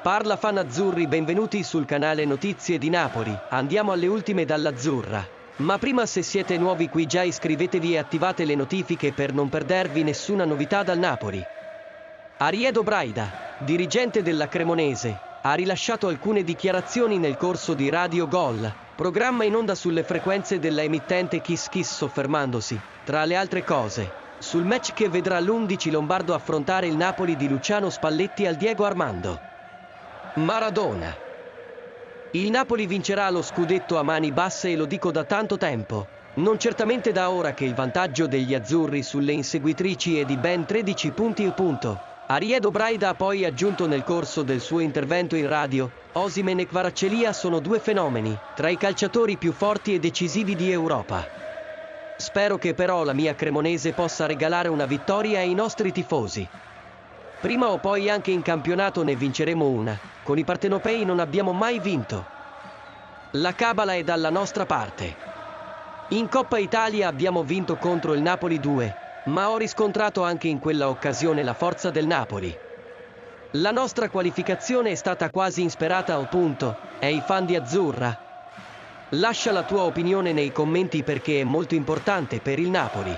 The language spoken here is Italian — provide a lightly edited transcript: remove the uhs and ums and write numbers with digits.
Parla fan azzurri, benvenuti sul canale Notizie di Napoli. Andiamo alle ultime dall'Azzurra. Ma prima, se siete nuovi qui, già iscrivetevi e attivate le notifiche per non perdervi nessuna novità dal Napoli. Ariedo Braida, dirigente della Cremonese, ha rilasciato alcune dichiarazioni nel corso di Radio Gol, programma in onda sulle frequenze della emittente Kiss Kiss, soffermandosi, tra le altre cose, sul match che vedrà l'11 lombardo affrontare il Napoli di Luciano Spalletti al Diego Armando Maradona. Il Napoli vincerà lo scudetto a mani basse, e lo dico da tanto tempo, non certamente da ora che il vantaggio degli azzurri sulle inseguitrici è di ben 13 punti. Ariedo Braida ha poi aggiunto nel corso del suo intervento in radio: Osimhen e Kvaratskhelia sono due fenomeni, tra i calciatori più forti e decisivi di Europa. Spero che però la mia Cremonese possa regalare una vittoria ai nostri tifosi. Prima o poi anche in campionato ne vinceremo una, con i partenopei non abbiamo mai vinto. La cabala è dalla nostra parte. In Coppa Italia abbiamo vinto contro il Napoli 2, ma ho riscontrato anche in quella occasione la forza del Napoli. La nostra qualificazione è stata quasi insperata al punto, e i fan di Azzurra? Lascia la tua opinione nei commenti perché è molto importante per il Napoli.